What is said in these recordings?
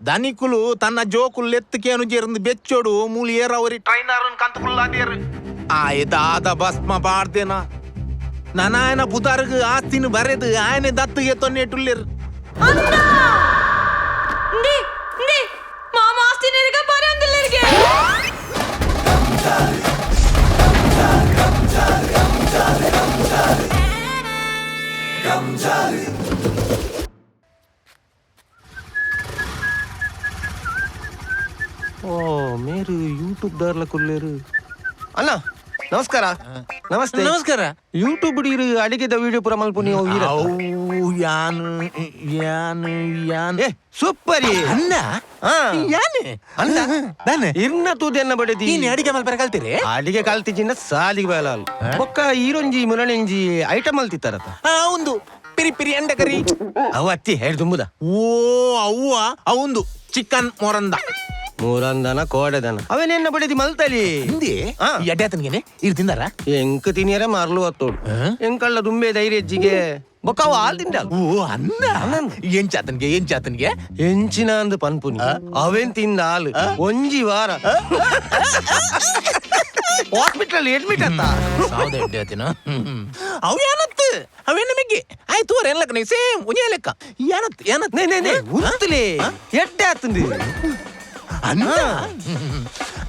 ಧನಿಕುಲು ತನ್ನ ಜೋಕುಲ್ ಎತ್ತಕೇನು ಜೇರ್ந்து ಬೆಚ್ಚೋಡು ಮೂಲಿ ಏರವರಿ ಟ್ರೈನರ್ ಕಂತುಕುಲ್ಲಾದೇರು ಆಯ್ದಾದ ಭಸ್ಮ ಬಾಡ್ದೇನ ನನಾಯನ ಬುದಾರ್ಗ್ ಆಸ್ತಿನ ಬರೆದು ಆಯನೆ ದತ್ತಿಗೆ ತೊನ್ನೆಟುಲ್ಲೇರು ಮಾಮ ಆಸ್ತಿನರಿಗೆ ಬರೆಯೊಂದಿಲ್ಲರಿಗೆ ಓ ಮೇರು ಯೂಟ್ಯೂಬ್ ದಾರ್ಲ ಕುಲ್ಲೇರು ಅಣ್ಣ ನಮಸ್ಕಾರ ನಮಸ್ತೆ ನಮಸ್ಕಾರ ಯೂಟ್ಯೂಬ್ ಹಿಡಿಯರು ಅಡಿಗೆದ ವಿಡಿಯೋ ಪುರ ಮಲ್ಪುನಿ ಯಾನು ಯಾನು ಯಾನ್ ಏ ಸೂಪರ್ ಅನ್ನ ಯಾನೆ ಅಂದ ನಾನೆ ಇರ್ನ ತೂದೆನ್ನ ಬಡದಿ ನೀನ್ ಅಡಿಗೆ ಮಲ್ಪರ ಕಲ್ತೀರಿ ಅಡಿಗೆ ಕಲ್ತಿಜಿನ ಸಾಲಿಗೆ ಬೇಲಾಲ್ ಬೊಕ್ಕ ಈರೊಂಜಿ ಮುರಣೆಂಜಿ ಐಟಮ್ ಅಲ್ತಿತ್ತಾರತ ಒಂದು ಪಿರಿ ಪಿರಿ ಅಂಡ ಕರಿ ಅವ ಅತ್ತಿ ಹೇಳಿ ತುಂಬುದ ಓ ಅವ್ವ ಅವಂದು ಚಿಕನ್ ಮೊರಂದ ಮೂರಂದನ ಕೋಡೆದನ ಅವೇನೆನ್ನ ಬಡದಿ ಮಲ್ತಲಿ ಹಿಂದಿ ಎಡ್ಡಾತನ್ಗೇನೆ ಇರ್ ತಿಂದಾರ ಎಂಕ್ ತಿನಿಯರ ಮಾರ್ಲು ಅತ್ತೋಡು ಎಂಕಳ್ಳ ದುಂಬೆ ಧೈರ್ಯ ಹೆಜ್ಜಿಗೆ ಬೊಕ್ಕ ಅವ ಹಾಲ್ ತಿಂಡಲ್ ಓ ಅನ್ನ ಏನ್ ಚಾತನ್ಗೆ ಎಂಚಿನ ಅಂದು ಪನ್ಪುನಿ ಅವೇನ್ ತಿಂದ ಹಾಲು ಒಂಜಿ ವಾರ ಹಾಸ್ಪಿಟಲ್ ಅಡ್ಮಿಟ್ ಅಂತ ಸಾವ್ದ ಎಡ್ಡಾತಿನ ಅವ್ ಏನತ್ತು ಅವೇನ ಮೆಗ್ಗೆ ಆಯ್ತು ಅವ್ರ ಏನ್ಲಕ್ಕ ನೀವು ಸೇಮ್ ಉಂಜೆ ಲೆಕ್ಕ ಏನತ್ ಉಂತಲಿ ಎಡ್ಡೆ ಆತಂದಿ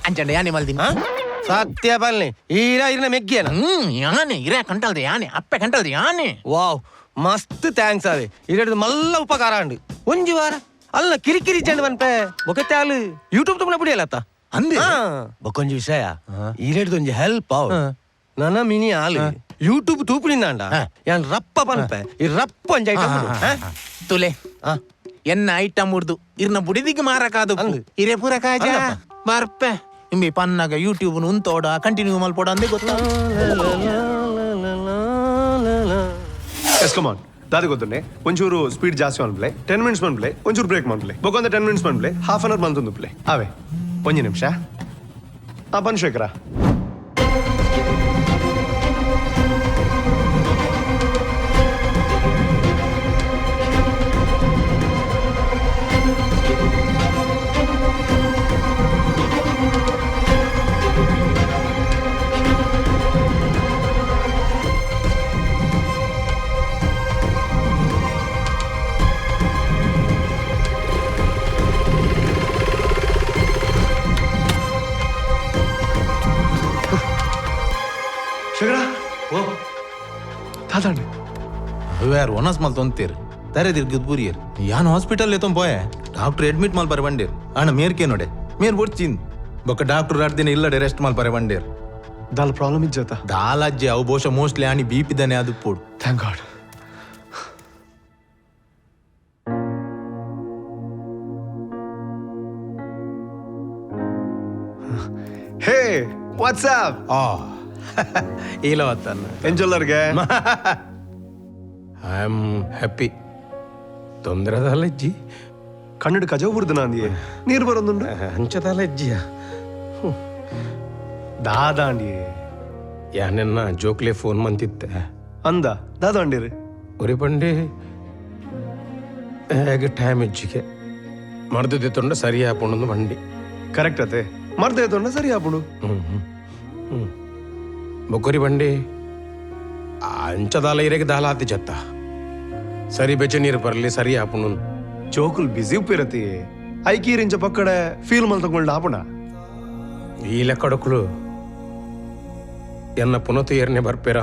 ಅಂಚಂಡ ಯಾನೆ ಮಲ್ದಿನ ಸತ್ಯ ಬಲ್ನಿ ಈರ ಇರ್ನ ಮೆಗ್ಗೇನ ಯಾನೆ ಇರ ಕಂಟಲ್ದೆ ಯಾನೆ ಅಪ್ಪೆ ಕಂಟಲ್ದೆ ಯಾನೆ ವಾವ್ ಮಸ್ತ್ ಥ್ಯಾಂಕ್ಸ್ ಅವೇ ಇರಡ್ದು ಮಲ್ಲ ಉಪಕಾರ ಅಂಡು ಒಂಜಿ ವಾರ ಅಲ್ಲ ಕಿರಿಕಿರಿ ಚೆಂಡು ಬನ್ಪೆ ಬೊಕತ್ತೆ ಹಾಲು ಯೂಟ್ಯೂಬ್ ತುಮನ ಪುಡಿಯಲ್ಲತ್ತ ಅಂದೆ ಬೊಕೊಂಜಿ ವಿಷಯ ಇರಡ್ದೊಂಜಿ ಹೆಲ್ಪ್ ಅವ್ ನನ್ನ ಮಿನಿ ಹಾಲು ಯೂಟ್ಯೂಬ್ ತೂಪುನಿಂದ ಯಾನ್ ರಪ್ಪ ಬನ್ಪೆ ಈ ರಪ್ಪ ಒಂಜಿ ಐಟಮ್ ತುಲೆ ಎನ್ನ ಐಟಮ್ ಉಡ್ದು ಇರ್ನ ಬುಡಿದಿಗೆ ಮಾರಕಾದು ಇರೇ ಪೂರ ಕಾಜ ಬರ್ಪೆ ಇಂಬಿ ಪನ್ನಾಗ ಯೂಟ್ಯೂಬ್ ಉಂತೋಡ ಕಂಟಿನ್ಯೂ ಮಲ್ಪೋಡ ಅಂದೇ ಗೊತ್ತಾ ಕಮಾನ್ ದಾದಿ ಗೊತ್ತುಂಡೆ ಒಂಚೂರು ಸ್ಪೀಡ್ ಜಾಸ್ತಿ ಮನ್ಪ್ಲೆ 10 ಮಿನಿಟ್ಸ್ ಮನ್ಪ್ಲೆ ಒಂಚೂರು ಬ್ರೇಕ್ ಮನ್ಪ್ಲೆ ಬೊಕೊಂದ 10 ಮಿನಿಟ್ಸ್ ಮನ್ಪ್ಲೆ ಹಾಫ್ ಅನ್ ಅವರ್ ಮಂತೊಂದು ಪ್ಲೆ ಅವೇ ಒಂಜಿ ನಿಮಿಷ ಬನ್ ಶೇಖರ ಶೇಖರ ಓ ತಾತಾಂಡೆ വേറെ ഒന്നസ് മൽ തൊന്തിർ തരെ ദിർഗത് ബുരിയർ ഞാൻ ഹോസ്പിറ്റലിൽ എത്തും പോയെ ഡോക്ടർ അഡ്മിറ്റ് മാൽ പറവണ്ടേർ ആണ് മേർക്കേനോടെ ಮೇರ್ ಬುಡ್ಚಿನ್ ಬೊಕ್ಕ ಡಾಕ್ಟರ್ ಅಡ್ದಿನ ಇಲ್ಲಡೆ ರೆಸ್ಟ್ ಮಾಲ್ ಪರೆ ಬಂಡೇರ್ ದಾಲ್ ಪ್ರಾಬ್ಲಮ್ ಇಜ್ಜತ ದಾಲಜ್ಜೆ ಅವು ಬಹುಶಃ ಮೋಸ್ಟ್ಲಿ ಆನಿ ಬಿಪಿ ದನೆ ಅದು ಪೋಡು thank God hey what's up ಇಲವತ್ತನ್ನ ಎಂಜಲ್ಲರ್ಗೆ ಐ ಆಮ್ ಹ್ಯಾಪಿ ತೊಂದರೆದಲ್ಲಜ್ಜಿ ಕನ್ನಡ ಕಜ ಬುರ್ದು ನಾಂದಿಯೇ ನೀರು ಬರೋದುಂಡು ಹಂಚದಲ್ಲಜ್ಜಿಯ ದಾದಾಂಡಿ ಯಾನೆನ್ನ ಜೋಕ್ಲೆ ಫೋನ್ ಮಂತಿತ್ತೆ ಅಂದ ದಾದಾಂಡಿರಿ ಒರಿ ಪಂಡೆ ಹೇಗೆ ಟೈಮ್ ಹೆಚ್ಚಿಗೆ ಮರ್ದದೆ ತೊಂಡ ಸರಿ ಹಾಕೊಂಡು ಬಂಡಿ ಕರೆಕ್ಟ್ ಅತೆ ಮರ್ದೆ ತೊಂಡ ಸರಿ ಆಪುಡು ಬೊಕ್ಕರಿ ಬಂಡಿ ಅಂಚದಾಲ ಇರೆಗೆ ದಾಲ ಆತಿ ಜತ್ತ ಸರಿ ಬೆಚ್ಚ ನೀರು ಬರಲಿ ಸರಿ ಹಾಪುಂಡು ಜೋಕುಲ್ ಬಿಸಿ ಉಪ್ಪಿರತಿ ಐಕೀರಿಂಚ ಪಕ್ಕಡೆ ಫೀಲ್ ಮಲ್ ತಗೊಂಡು ಆಪುಣ ಈ ಲೆಕ್ಕಡಕ್ಕಳು ಎನ್ನ ಪುನತು ಏರ್ನೆ ಬರ್ಪೇರ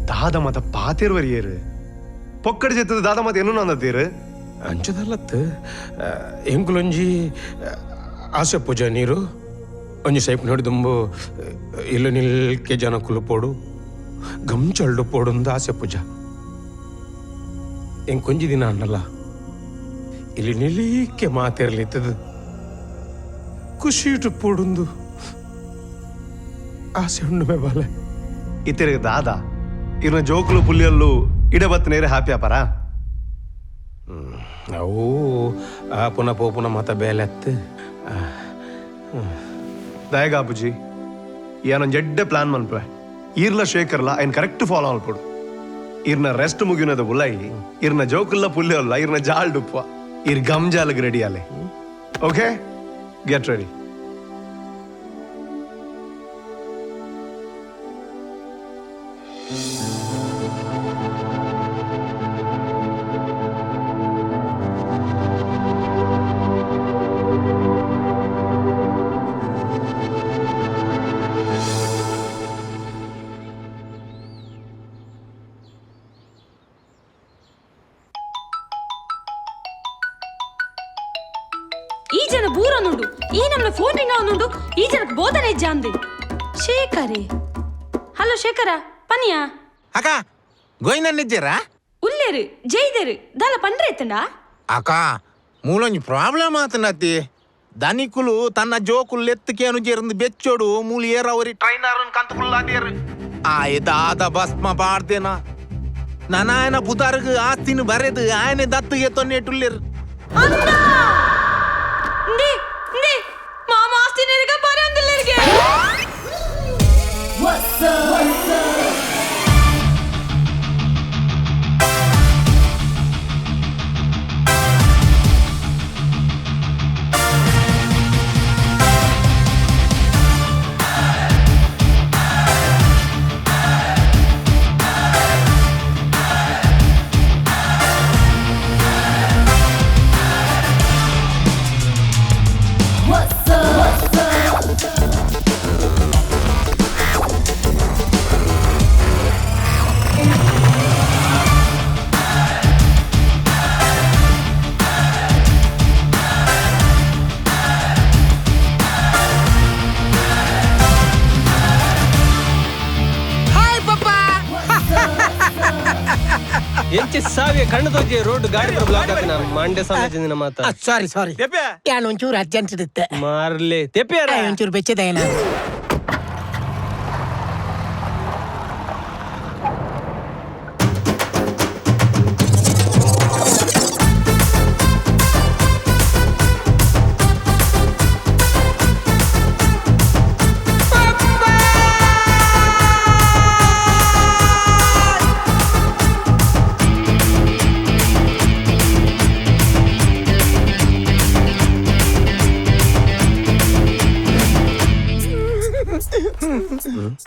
ದಾದ ಮತ ಪಾತಿರ್ವರಿಯೇರು ಪೊಕ್ಕಡೆ ಜೆತ್ತದ ದಾದ ಮತ ಏನು ನಂದತೀರು ಅಂಚದಲ್ಲತ್ತು ಎಂಕುಲೊಂಜಿ ಆಸೆ ಪೂಜೆ ನೀರು ಒಂಜಿ ಸೈಪ್ ನೋಡಿ ದುಂಬು ಇಲ್ಲ ನಿಲ್ಕೆ ಜನ ಕುಲುಪೋಡು ಗಂಚಳ್ಳು ಪೋಡುಂದು ಆಸೆ ಪೂಜ ಎಂಕೊಂಜಿ ದಿನ ಅನ್ನಲ್ಲ ಇಲ್ಲಿ ನಿಲಿಕ್ಕೆ ಮಾತಿರ್ಲಿತ್ತದು ಖುಷಿ ಇಟ್ಟು ಪೋಡುಂದು ಆಸೆ ಉಂಡು ಬಾಲೆ ಇತ್ತಿರಿಗೆ ದಾದ ಇವ್ನ ಜೋಕುಲು ಪುಲ್ಲಿಯಲ್ಲೂ ಇಡೆ ಬತ್ತ ನೇರೆ ಹ್ಯಾಪಿ ಅಪಾರ ಅವು ಆ ಪುನಃ ಪೋಪುನ ಮತ ಬೇಲೆತ್ತು ದಯಗ ಅಪ್ಪುಜಿ ಏನೊಂದು ಜಡ್ಡೆ ಪ್ಲಾನ್ ಮನ್ಪೆ ಈರ್ಲ ಶೇಖರ್ಲ ಐನ್ ಕರೆಕ್ಟ್ ಫಾಲೋ ಅಲ್ಪಡು ಇರ್ನ ರೆಸ್ಟ್ ಮುಗಿನದ ಉಲೈ ಇರ್ನ ಜೋಕುಲ್ಲ ಪುಲ್ಲಿಯಲ್ಲ ಇರ್ನ ಜಾಳ್ ಡುಪ್ಪ ಇರ್ ಗಮ್ಜಾಲ್ಗೆ ರೆಡಿ ಆಲೆ ಓಕೆ ಗೆಟ್ ರೆಡಿ ಈ ಜನ ಬೂರನುಂಡು ಈ ನಮ್ನ ಫೋನ್ ರಿಂಗ್ ಅವನುಂಡು ಈ ಜನಕ್ಕೆ ಬೋಧನೆ ಜಾಂದೆ ಶೇಖರೇ ಹಲೋ ಶೇಖರ ಪನಿಯಾ ಅಕ್ಕ ಗೋಯ್ನನ್ನಿದ್ದೀರಾ ಉಲ್ಲೇರು ಜೈದೇರು ದಾಲ ಪಂಡ್ರೆ ಎತ್ತಂಡ ಅಕ್ಕ ಮೂಲೊಂಜಿ ಪ್ರಾಬ್ಲಮ್ ಆತನತಿ ಧನಿಕುಲು ತನ್ನ ಜೋಕುಲು ಎತ್ತಕೇನು ಜೇರ್ந்து ಬೆಚ್ಚೋಡು ಮೂಲು ಏರವರಿ ಟ್ರೈನರ್ ಕಂತುಕುಲ್ಲಾದೇರು ದಾದ ಭಸ್ಮ ಬಾಡ್ದೇನ ನನಾಯನ ಬುದಾರ್ಗ್ ಆಸ್ತಿನ ಬರೆದು ಆಯನೆ ದತ್ತಿಗೆ ತೊನ್ನೆಟ್ಟುಲ್ಲೇರು ನೇ ನೇ ಮಾಮ ಆಸ್ತಿ ನೆರಗ ಬರಂದಿಲ್ಲರಿಗೆ ಎಂಚೆ ಸಾವಿಯ ಕಣ್ಣು ತೋಜಿ ರೋಡ್ ಗಾಡಿ ಬ್ಲಾಕ್ ಆತ ನಾನು ಮಂಡ್ಯ ಸಮಾಜದಿಂದ ಮಾತಾ ಸಾರಿ ಯಾನ್ ಒಂಚೂರು ಅರ್ಜೆಂಟ್ ಇರುತ್ತೆ ಮಾರ್ಲೆ ತೆಪ್ಪಿಯಾರ ಒಂಚೂರು ಬೆಚ್ಚದ ಏನ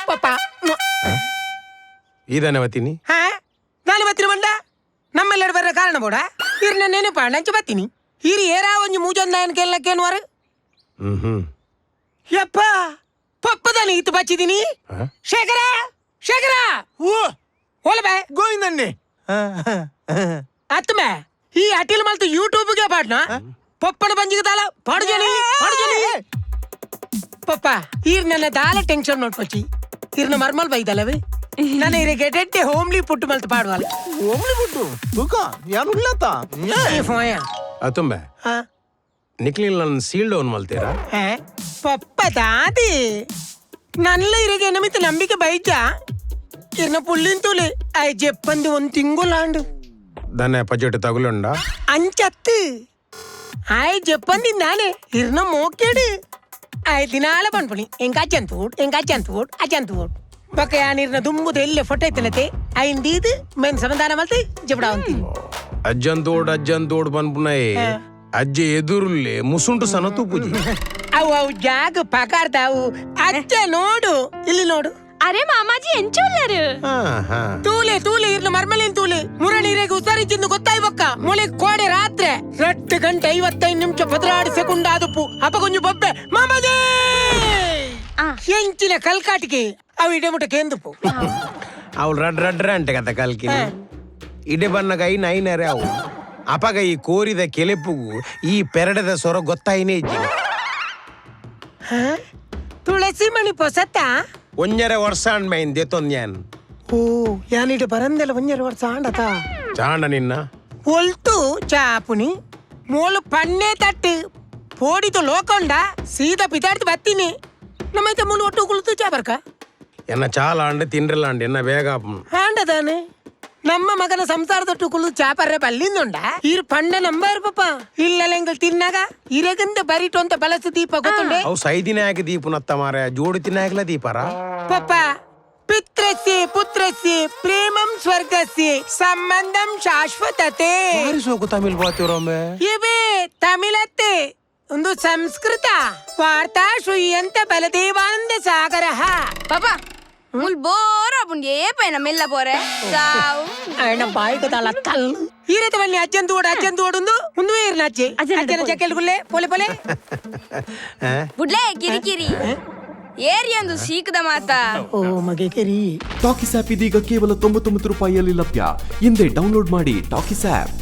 ಪಪ್ಪ ಇದನ್ನವತ್ತೀನಿ ನಾನು ಬತ್ತೀನಿ ಬಂಡ ನಮ್ಮೆಲ್ಲರೂ ಬರೋ ಕಾರಣ ಬೋಡ ಇರ್ ನನ್ನ ನೆನಪ ನಂಚು ಬತ್ತೀನಿ ಹಿರಿ ಏರಾ ಒಂಜಿ ಮೂಜೊಂದು ನಾನು ಕೆಲ್ಲಕ್ಕೇನುವಾರು ಯಪ್ಪ ಪಪ್ಪದಾನಿ ಇತ್ತು ಬಚ್ಚಿದೀನಿ ಶೇಖರ ಶೇಖರ ಓಲ ಬೇ ಗೋಯ್ನನ್ನಿ ಅತ್ತಮೆ ಈ ಅಟಿಲ್ ಮಲ್ತು ಯೂಟ್ಯೂಬ್ಗೆ ಪಾಡ್ನ ಪಪ್ಪನ ಬಂಜಿಗೆ ದಾಲ ಪಾಡ್ಜನಿ ಪಪ್ಪ ಈರ್ ನನ್ನ ದಾಲ ಟೆನ್ಷನ್ ನೋಡ್ಕೊಚ್ಚಿ ಇರ್ನ ಮರ್ಮಲ್ ಬೈದಲ್ಲವೇ ನಾನು ಇರಿಗೆ ಗೆಡ್ಡೆ ಹೋಮ್ಲಿ ಪುಟ್ಟು ಮಲ್ತು ಪಾಡುವಲ್ಲ ಹೋಮ್ಲಿ ಬಿಟ್ಟು ತೂಕ ಯಾರು ಇಲ್ಲತ್ತ ಅತುಂಬೆ ನಿಕ್ಲಿಲ್ ನನ್ನ ಸೀಲ್ ಡೌನ್ ಮಲ್ತೀರಾ ಪಪ್ಪ ದಾದಿ ನನ್ಲ ಇರಿಗೆ ನಮಿತ ನಂಬಿಕೆ ಬೈಜ ಇರ್ನ ಪುಳ್ಳಿಂತೂಲೆ ಐ ಜೆಪ್ಪಂದು ಒಂದ್ ತಿಂಗುಲಾಂಡು ದನ್ನ ಪಜೆಟ್ ತಗುಲುಂಡ ಅಂಚತ್ತು ಆಯ್ ಜೆಪ್ಪಂದಿಂದಾನೆ ಇರ್ನ ಮೋಕೆಡು ಆಯ್ ದಿನಾಲ ಪನ್ಪುಣಿ ಎಂಕ ಅಚಂತೂಡ್ ಬಕ್ಕ ಯಾನಿರ್ನ ದುಂಬುದು ಎಲ್ಲೆ ಫೋಟೋ ಐತಲತೆ ಐಂದೀದು ಮೆನ್ ಸಮಾಧಾನ ಮಲ್ತಿ ಜಪಡ ಅಂತಿ ಅಜ್ಜಂತೋಡ್ ಬನ್ಪುನಾಯ್ ಅಜ್ಜೆ ಎದುರುಲ್ಲೆ ಮುಸುಂಟು ಸನ ತೂಪುಜಿ ಅವು ಜಾಗ ಪಕಾರ್ತಾವು ಅಜ್ಜ ನೋಡು ಇಲ್ಲಿ ನೋಡು ಅರೆ ಮಾಮಾಜಿ ಎಂಚೋಲ್ಲರು ತೂಲೆ ಇರ್ನ ಮರ್ಮಲೇನ್ ತೂಲೆ ಮುರಳೀರೆಗೆ ಉಸಾರಿಚಿಂದು ಗೊತ್ತಾಯ್ ಬಕ್ಕ ಮೊಳೆ ಕೋಡೆ ರಾತ್ರೆ 2:55 ನಿಮಿಷ 16 ಸೆಕೆಂಡ್ ಆದಪ್ಪು ಅಪ್ಪ ಕೊಂಚ ಬೊಬ್ಬೆ ಮಾಮಾಜಿ ಎಂಚಿನ ಕಲ್ಕಾಟಿಗೆ ಅವು ಇಡಮುಟ ಕೇಂದುಪ್ಪು ಅವಳು ರಡ್ರ ಅಂಟೆ ಕಥ ಕಲ್ಕಿ ಇಡೆ ಬನ್ನ ಕೈ ನೈನರೆ ಅವು ಅಪಗ ಈ ಕೋರಿದ ಕೆಲೆಪ್ಪುಗು ಈ ಪೆರಡದ ಸೊರ ಗೊತ್ತಾಯಿನೇ ಇಜ್ಜಿ ತುಳಸಿ ಮಣಿ ಪೊಸತ್ತ ಒಂಜರ ವರ್ಷ ಅಣ್ಮೈನ್ ದೆತ್ತೊಂದ್ ಯಾನ್ ಓ ಯಾನಿಟ ಬರಂದೆಲ್ಲ ಒಂಜರ ವರ್ಷ ಆಂಡತ ಚಾಂಡ ನಿನ್ನ ಒಲ್ತು ಚಾಪುನಿ ಮೋಲು ಪನ್ನೆ ತಟ್ಟು ಪೋಡಿತು ಲೋಕೊಂಡ ಸೀದಾ ಪಿತಾಡ್ತು ಬತ್ತೀನಿ ನಮ್ಮೈತೆ ಮೂಲು ಒಟ್ಟು ಕುಳಿತು ಚಾಬರ್ಕ ಎನ್ನ ಚಾಲ ಅಂಡ್ ತಿಂಡ್ರಲ್ಲ ಎನ್ನ ಬೇಗ ಆಂಡದಾನೆ ನಮ್ಮ ಮಗನ ಸಂಸಾರದೊಟ್ಟು ಕುಳಿತು ಚಾಪರ್ರೆ ಬಲ್ಲಿಂದುಂಡ ಇರ್ ಪಂಡ ನಂಬರ್ ಪಪ್ಪ ಇಲ್ಲೆಂಗಲ್ ತಿನ್ನಾಗ ಇರಗಂದ ಬರಿಟು ಅಂತ ಬಳಸ ದೀಪ ಗೊತ್ತುಂಡೆ ಅವು ಸೈದಿನಾಯಕ ದೀಪನತ್ತ ಮಾರ ಜೋಡಿ ತಿನ್ನಾಯಕಲ ದೀಪಾರ ಪಪ್ಪ ಪಿತ್ರಸ್ಯ ಪುತ್ರಸ್ಯ ಪ್ರೇಮಂ ಸ್ವರ್ಗಸ್ಯ ಸಂಬಂಧಂ ಶಾಶ್ವತತೆ ಸೋಕು ತಮಿಳ್ ಬಾತಿರೊಮ್ಮೆ ಇವೇ ತಮಿಳತ್ತೆ ಒಂದು ಸಂಸ್ಕೃತ ವಾರ್ತಾ ಶ್ರೀಯಂತ ಬಲದೇವಾನಂದ ಸಾಗರ Papa, mul bora pun dia apa yang mella bora? Tahu? ఆయన బాయికి తల తల్ ఈరేతవల్ని అజ్జంతోడు ఉంది ముందు ఈరినచ్చి అజ్జన చెక్కెళ్ళుకులే పోలే పోలే Budle kiri kiri. Area ಒಂದು ಸೀಕದ ಮಾತಾ. ಓ ಮಗೆ ಕೆರಿ ಟಾಕಿಸ್ ಆಪ್ ಇದೀಗ ಕೇವಲ 99 ರೂಪಾಯಿಯಲ್ಲಿ ಲಭ್ಯ. ಹಿಂದೆ ಡೌನ್ಲೋಡ್ ಮಾಡಿ ಟಾಕಿಸ್ ಆಪ್.